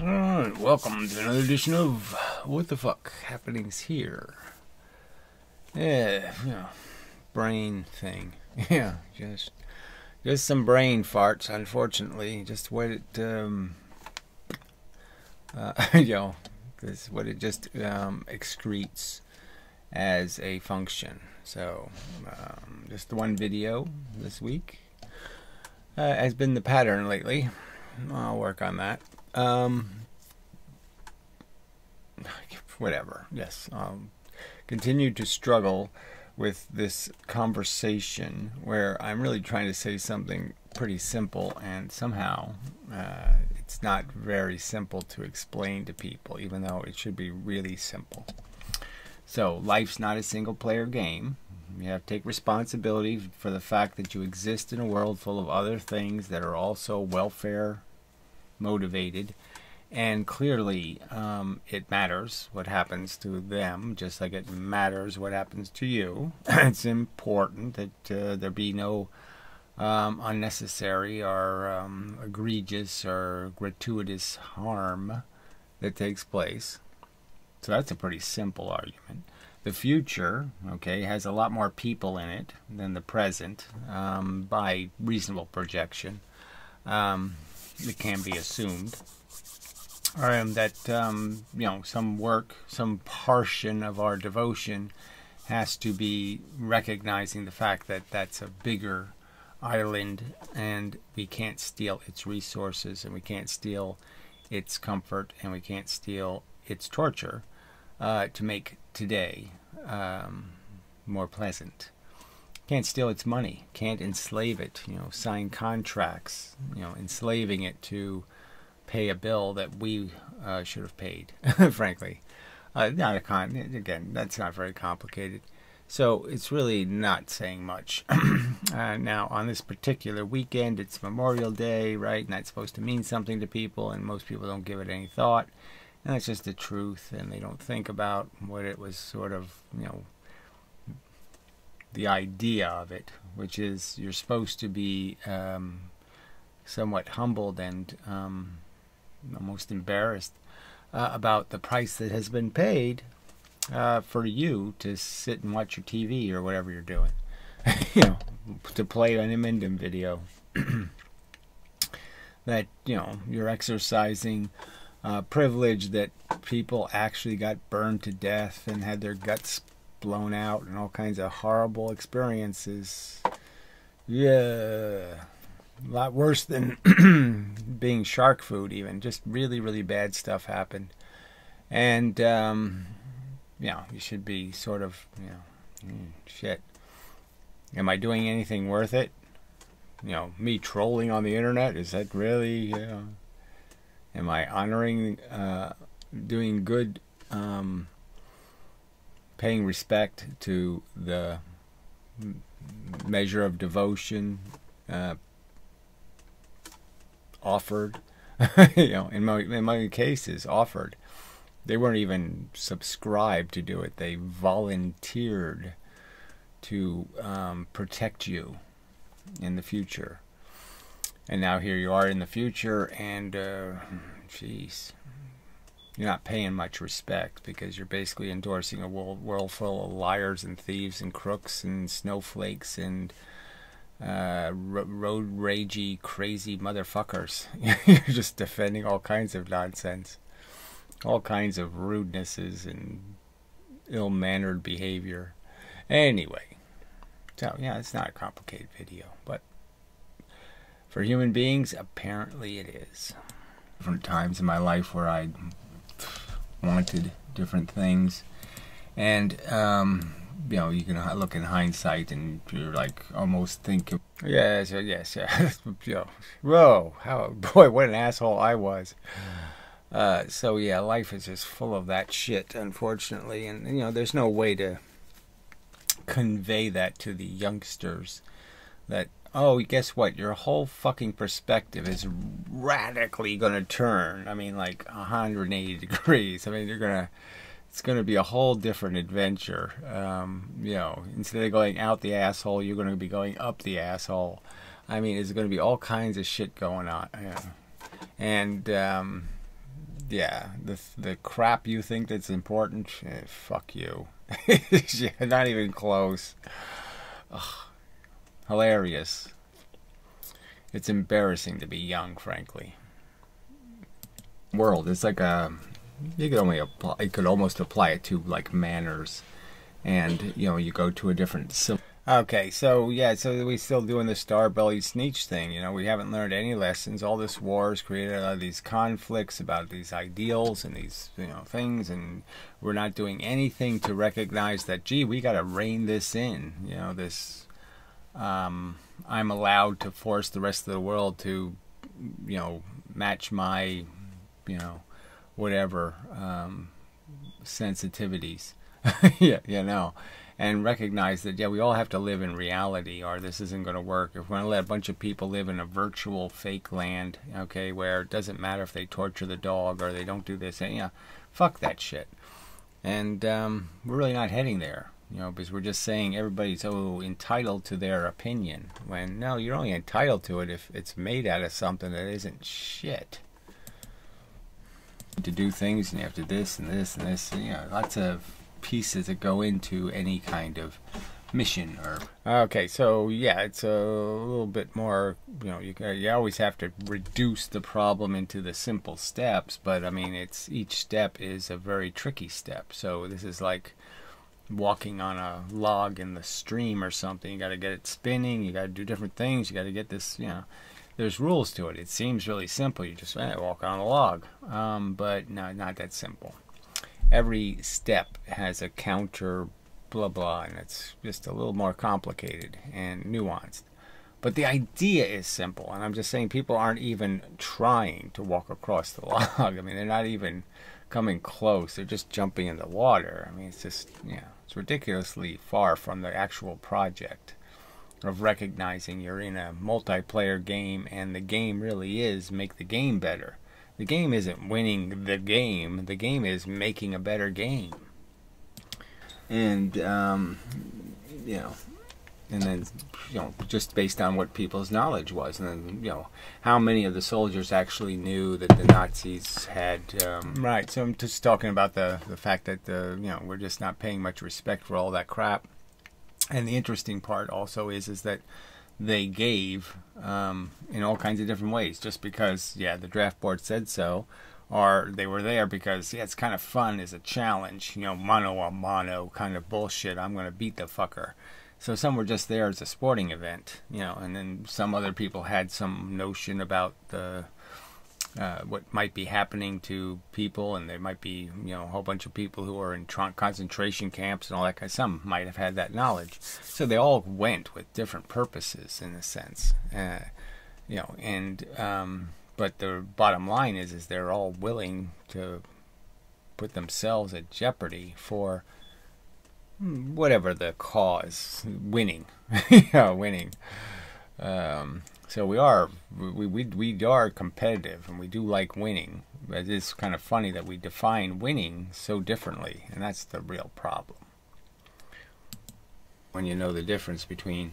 Alright, welcome to another edition of What the Fuck Happenings Here. Yeah, brain thing. Yeah, just some brain farts, unfortunately. Just what it, this is what it just excretes as a function. So, just the one video this week has been the pattern lately. I'll work on that. Whatever. Yes. Continue to struggle with this conversation where I'm really trying to say something pretty simple, and somehow it's not very simple to explain to people, even though it should be really simple. So, life's not a single player game. You have to take responsibility for the fact that you exist in a world full of other things that are also welfare motivated, and clearly it matters what happens to them, just like it matters what happens to you. It's important that there be no unnecessary or egregious or gratuitous harm that takes place. So that's a pretty simple argument. The future, okay, has a lot more people in it than the present, by reasonable projection. It can be assumed, that some work, some portion of our devotion has to be recognizing the fact that that's a bigger island, and we can't steal its resources, and we can't steal its comfort, and we can't steal its torture to make today more pleasant. Can't steal its money, can't enslave it, sign contracts, enslaving it to pay a bill that we should have paid, frankly. Again, that's not very complicated. So it's really not saying much. Now, on this particular weekend, it's Memorial Day, right? And that's supposed to mean something to people, and most people don't give it any thought. And that's just the truth, and they don't think about what it was sort of, the idea of it, which is you're supposed to be somewhat humbled and almost embarrassed about the price that has been paid for you to sit and watch your TV or whatever you're doing. To play an inmendham video. That, you're exercising privilege that people actually got burned to death and had their guts blown out and all kinds of horrible experiences. Yeah, a lot worse than being shark food even. Just really, really bad stuff happened. And, you should be sort of, shit. Am I doing anything worth it? Me trolling on the internet, is that really, am I honoring, doing good, paying respect to the measure of devotion offered? In my cases, offered. They weren't even subscribed to do it. They volunteered to protect you in the future. And now here you are in the future, and jeez, you're not paying much respect because you're basically endorsing a world full of liars and thieves and crooks and snowflakes and road ragey, crazy motherfuckers. You're just defending all kinds of nonsense, all kinds of rudenesses and ill-mannered behavior. Anyway, so yeah, it's not a complicated video, but for human beings, apparently it is. Different times in my life where I wanted different things, and you can look in hindsight and you're like almost thinking, yes, whoa, boy, what an asshole I was. So yeah, life is just full of that shit, unfortunately, and there's no way to convey that to the youngsters that, oh, guess what? Your whole fucking perspective is radically going to turn. I mean, like 180 degrees. I mean, it's going to be a whole different adventure. Instead of going out the asshole, you're going to be going up the asshole. I mean, there's going to be all kinds of shit going on. Yeah. And yeah, the crap you think that's important, fuck you. Yeah, not even close. Ugh, hilarious. It's embarrassing to be young, frankly. World, it's like a, you could only apply, you could almost apply it to like manners, and you go to a different. Okay, so yeah, so we still doing the star-bellied sneech thing. We haven't learned any lessons. All this war has created all these conflicts about these ideals and these things, and we're not doing anything to recognize that, gee, we got to rein this in. This I'm allowed to force the rest of the world to match my whatever sensitivities. Yeah, and recognize that, yeah, we all have to live in reality, or this isn't going to work. If we're going to let a bunch of people live in a virtual fake land, okay, where it doesn't matter if they torture the dog or they don't do this, fuck that shit. And we're really not heading there, because we're just saying everybody's so entitled to their opinion, when no, you're only entitled to it if it's made out of something that isn't shit. To do things, and you have to this and this and this, lots of pieces that go into any kind of mission. Or okay, so yeah, it's a little bit more, you always have to reduce the problem into the simple steps, but I mean, it's each step is a very tricky step. So this is like walking on a log in the stream or something. You got to get it spinning, you got to do different things, you got to get this, there's rules to it. It seems really simple. You just walk on a log, but no, not that simple. Every step has a counter blah blah, and it's just a little more complicated and nuanced. But the idea is simple, and I'm just saying people aren't even trying to walk across the log. I mean, they're not even coming close. They're just jumping in the water. I mean, it's just, it's ridiculously far from the actual project of recognizing you're in a multiplayer game, and the game really is make the game better. The game isn't winning the game is making a better game. And and then just based on what people's knowledge was, and then how many of the soldiers actually knew that the Nazis had right. So I'm just talking about the fact that we're just not paying much respect for all that crap. And the interesting part also is that they gave in all kinds of different ways, just because the draft board said so, or they were there because it's kind of fun as a challenge, mano a mano kind of bullshit. I'm going to beat the fucker. So some were just there as a sporting event, and then some other people had some notion about the what might be happening to people, and there might be a whole bunch of people who are in concentration camps and all that kind of. Some might have had that knowledge, so they all went with different purposes in a sense, but the bottom line is they're all willing to put themselves at jeopardy for whatever the cause, winning. Winning. So we are competitive, and we do like winning. But it's kind of funny that we define winning so differently, and that's the real problem. When you know the difference between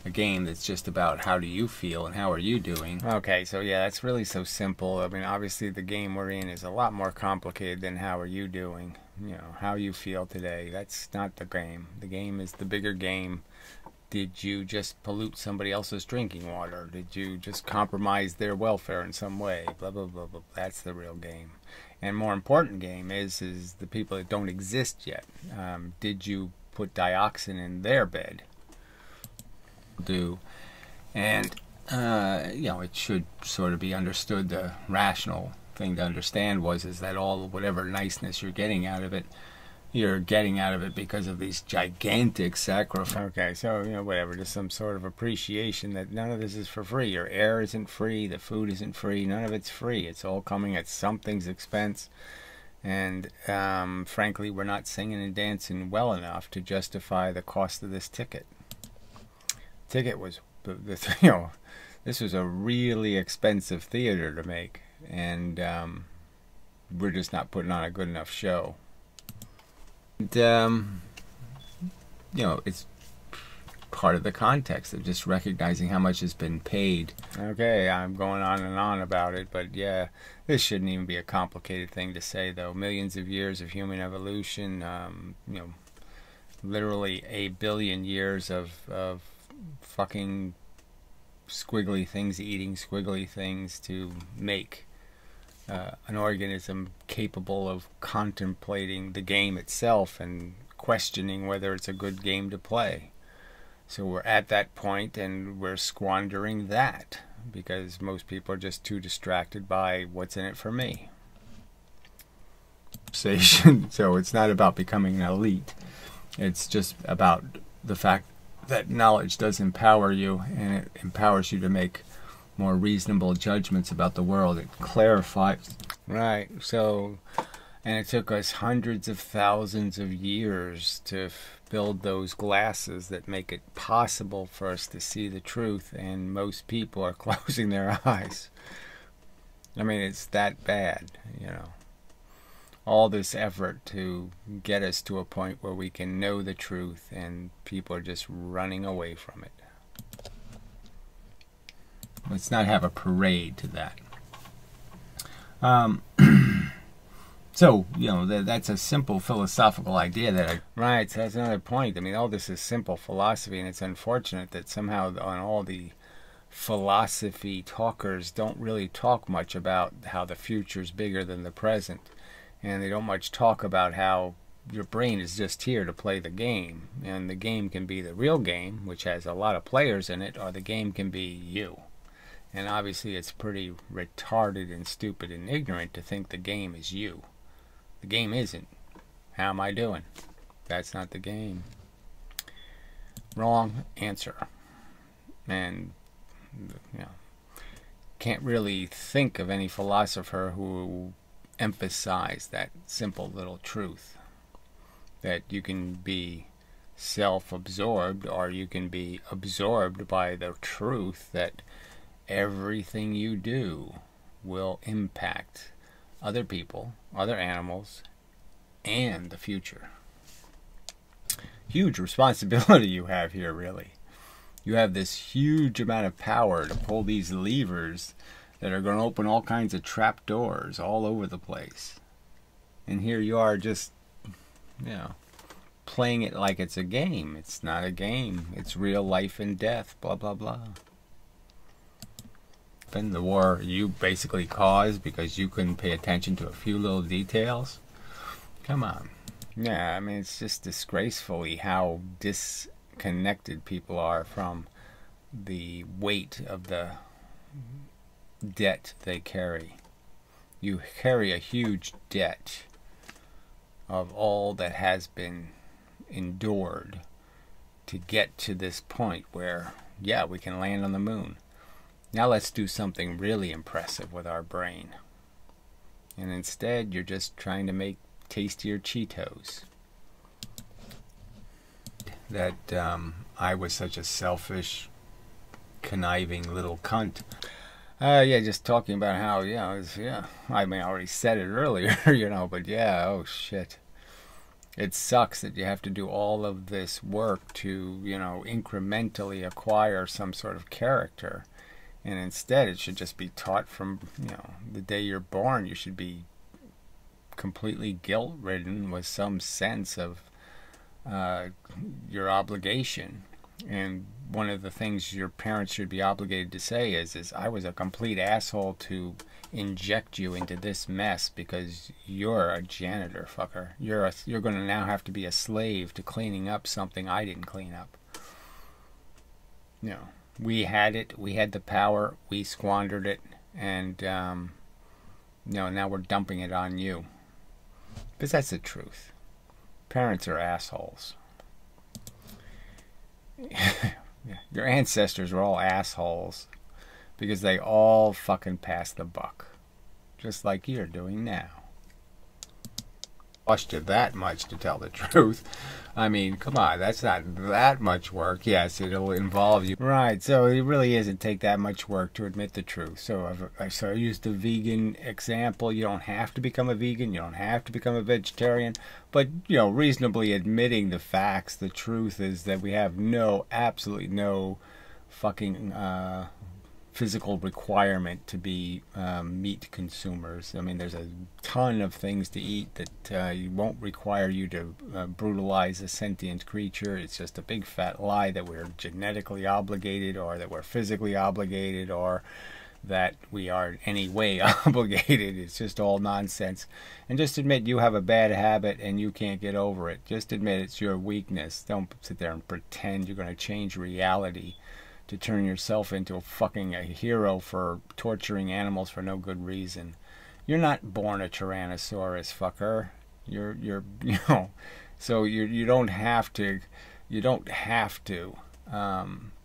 a game that's just about how do you feel and how are you doing. Okay, so yeah, that's really so simple. I mean, obviously the game we're in is a lot more complicated than how are you doing. How you feel today. That's not the game. The game is the bigger game. Did you just pollute somebody else's drinking water? Did you just compromise their welfare in some way? Blah, blah, blah, blah. That's the real game. And more important game is the people that don't exist yet. Did you put dioxin in their bed? And it should sort of be understood. The rational thing to understand is that all whatever niceness you're getting out of it, you're getting out of it because of these gigantic sacrifices. Okay, so whatever, just some sort of appreciation that none of this is for free. Your air isn't free, the food isn't free, none of it's free. It's all coming at something's expense. And frankly, we're not singing and dancing well enough to justify the cost of this ticket. Ticket was, this was a really expensive theater to make, and we're just not putting on a good enough show. And, it's part of the context of just recognizing how much has been paid. Okay, I'm going on and on about it, but yeah, this shouldn't even be a complicated thing to say, though. Millions of years of human evolution, you know, literally 1 billion years of fucking squiggly things eating squiggly things to make an organism capable of contemplating the game itself and questioning whether it's a good game to play. So we're at that point, and we're squandering that because most people are just too distracted by what's in it for me. So it's not about becoming an elite. It's just about the fact that knowledge does empower you, and it empowers you to make more reasonable judgments about the world. It clarifies. Right. So, and it took us hundreds of thousands of years to build those glasses that make it possible for us to see the truth, and most people are closing their eyes. I mean, it's that bad, you know. All this effort to get us to a point where we can know the truth, and people are just running away from it. Let's not have a parade to that. So, you know, that's a simple philosophical idea that Right, so that's another point. I mean, all this is simple philosophy, and it's unfortunate that somehow on all the philosophy talkers don't really talk much about how the future's bigger than the present. And they don't much talk about how your brain is just here to play the game. And the game can be the real game, which has a lot of players in it, or the game can be you. And obviously it's pretty retarded and stupid and ignorant to think the game is you. The game isn't. How am I doing? That's not the game. Wrong answer. And, you know, can't really think of any philosopher who emphasize that simple little truth, that you can be self-absorbed or you can be absorbed by the truth that everything you do will impact other people, other animals, and the future. Huge responsibility you have here, really. You have this huge amount of power to pull these levers that are going to open all kinds of trap doors all over the place. And here you are just, you know, playing it like it's a game. It's not a game. It's real life and death, blah, blah, blah. And the war you basically caused because you couldn't pay attention to a few little details. Come on. Yeah, I mean, it's just disgracefully how disconnected people are from the weight of the debt they carry. You carry a huge debt of all that has been endured to get to this point where, yeah, we can land on the moon. Now let's do something really impressive with our brain. And instead, you're just trying to make tastier Cheetos. That I was such a selfish, conniving little cunt. Yeah, just talking about how, yeah, I mean, I already said it earlier, you know, but yeah, oh shit. It sucks that you have to do all of this work to, you know, incrementally acquire some sort of character. And instead, it should just be taught from, you know, the day you're born. You should be completely guilt-ridden with some sense of your obligation. And one of the things your parents should be obligated to say is I was a complete asshole to inject you into this mess because you're a janitor, fucker. You're going to now have to be a slave to cleaning up something I didn't clean up. You know, we had it. We had the power. We squandered it. And, you know, now we're dumping it on you. Because that's the truth. Parents are assholes. Your ancestors were all assholes because they all fucking passed the buck, just like you're doing now. cost you that much to tell the truth. I mean, come on, that's not that much work. Yes, it'll involve you. Right, so it really isn't take that much work to admit the truth. So I used the vegan example. You don't have to become a vegan. You don't have to become a vegetarian. But, you know, reasonably admitting the facts, the truth is that we have absolutely no fucking physical requirement to be meat consumers. I mean, there's a ton of things to eat that won't require you to brutalize a sentient creature. It's just a big fat lie that we're genetically obligated, or that we're physically obligated, or that we are in any way obligated. It's just all nonsense. And just admit you have a bad habit and you can't get over it. Just admit it's your weakness. Don't sit there and pretend you're going to change reality to turn yourself into a hero for torturing animals for no good reason. You're not born a Tyrannosaurus, fucker. You're you know, so you don't have to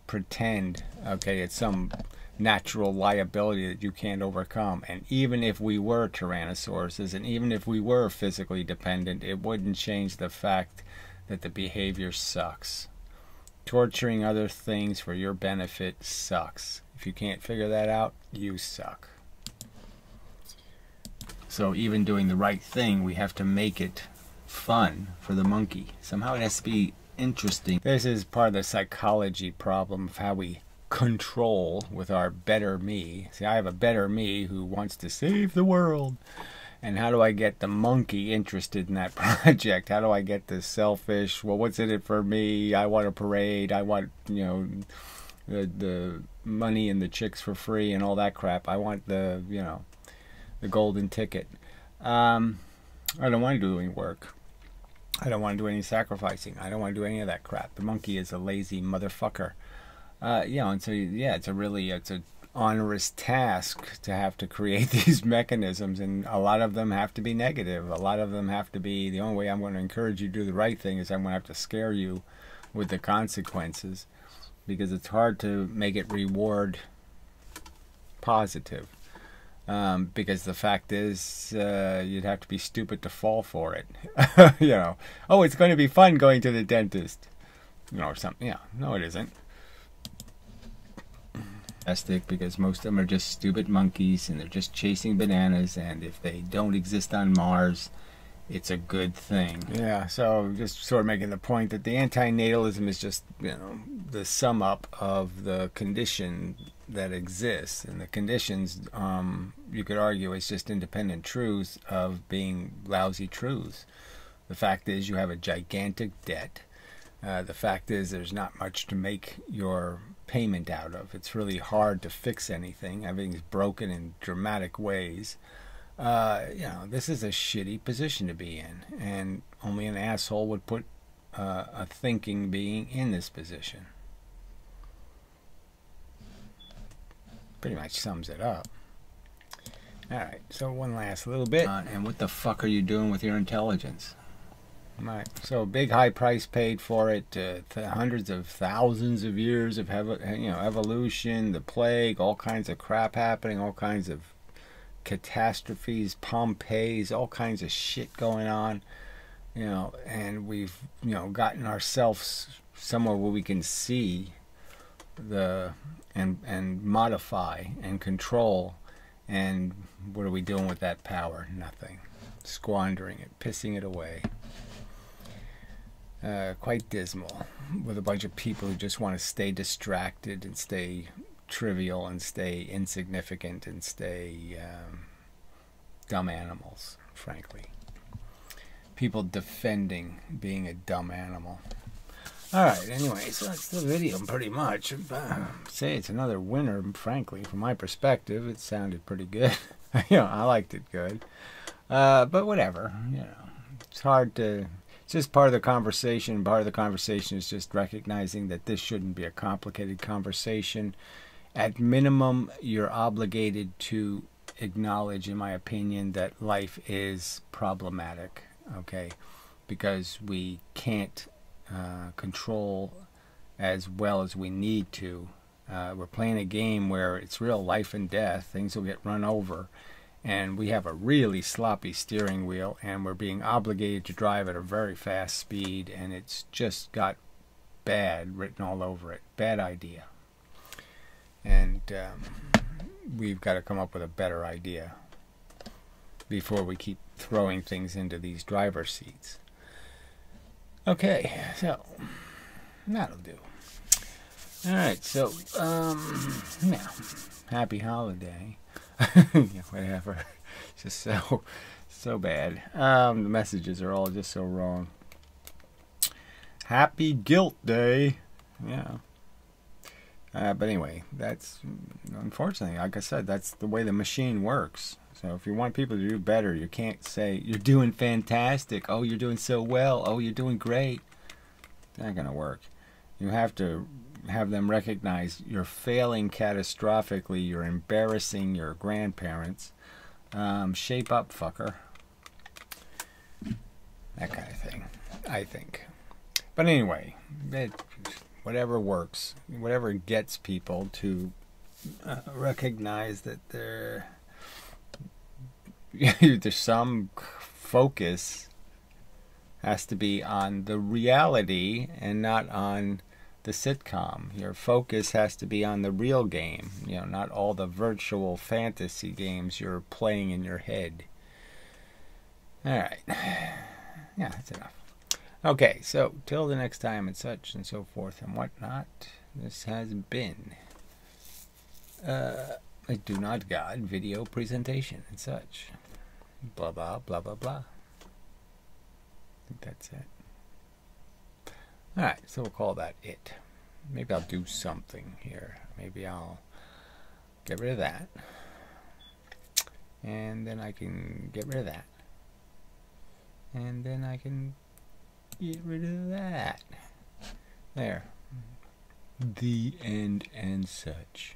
pretend, okay, it's some natural liability that you can't overcome. And even if we were Tyrannosauruses, and even if we were physically dependent, it wouldn't change the fact that the behavior sucks. Torturing other things for your benefit sucks. If you can't figure that out, you suck. So even doing the right thing, we have to make it fun for the monkey. Somehow it has to be interesting. This is part of the psychology problem of how we control with our better me. See, I have a better me who wants to save the world. And how do I get the monkey interested in that project? How do I get the selfish, well, what's in it for me? I want a parade. I want, you know, the money and the chicks for free and all that crap. I want the, you know, the golden ticket. I don't want to do any work. I don't want to do any sacrificing. I don't want to do any of that crap. The monkey is a lazy motherfucker. You know, and so, yeah, it's a onerous task to have to create these mechanisms, and a lot of them have to be negative. A lot of them have to be, the only way I'm going to encourage you to do the right thing is I'm going to have to scare you with the consequences, because it's hard to make it reward positive. Because the fact is, you'd have to be stupid to fall for it. You know, oh, it's going to be fun going to the dentist, you know, or something. Yeah, no, it isn't. Because most of them are just stupid monkeys and they're just chasing bananas, and if they don't exist on Mars, it's a good thing. Yeah, so just sort of making the point that the anti-natalism is just, you know, the sum up of the condition that exists, and the conditions, you could argue, is just independent truths of being lousy truths. The fact is you have a gigantic debt. The fact is there's not much to make your payment out of. It's really hard to fix anything. Everything's broken in dramatic ways. You know, this is a shitty position to be in, and only an asshole would put a thinking being in this position. Pretty much sums it up. Alright, so one last little bit. And what the fuck are you doing with your intelligence? Right, so big high price paid for it, hundreds of thousands of years of evolution, the plague, all kinds of crap happening, all kinds of catastrophes, Pompeii's, all kinds of shit going on, you know, and we've, you know, gotten ourselves somewhere where we can see the and modify and control, and what are we doing with that power? Nothing. Squandering it, pissing it away. Quite dismal, with a bunch of people who just want to stay distracted and stay trivial and stay insignificant and stay dumb animals, frankly. People defending being a dumb animal. Alright, anyway, so that's the video pretty much. Say it's another winner, frankly, from my perspective. It sounded pretty good. You know, I liked it good. But whatever, you know, it's hard to... It's just part of the conversation. Part of the conversation is just recognizing that this shouldn't be a complicated conversation. At minimum, you're obligated to acknowledge, in my opinion, that life is problematic, okay? Because we can't control as well as we need to. We're playing a game where it's real life and death. Things will get run over. and we have a really sloppy steering wheel, and we're being obligated to drive at a very fast speed, and it's just got bad written all over it. Bad idea. And we've got to come up with a better idea before we keep throwing things into these driver's seats. Okay, so that'll do. Alright, so yeah, happy holiday. Yeah, whatever. It's just so bad. The messages are all just so wrong. Happy Guilt Day. Yeah. But anyway, that's, unfortunately, like I said, that's the way the machine works. So if you want people to do better, you can't say, you're doing fantastic. Oh, you're doing so well. Oh, you're doing great. It's not going to work. You have to have them recognize you're failing catastrophically. You're embarrassing your grandparents. Shape up, fucker. That kind of thing, I think. But anyway, whatever works, whatever gets people to recognize that there's some focus has to be on the reality and not on the sitcom. Your focus has to be on the real game, not all the virtual fantasy games you're playing in your head. All right. Yeah, that's enough. Okay, so till the next time and such and so forth and whatnot, this has been a Do Not God video presentation and such. Blah, blah, blah, blah, blah. I think that's it. Alright, so we'll call that it. Maybe I'll do something here. Maybe I'll get rid of that. And then I can get rid of that. And then I can get rid of that. There. The end and such.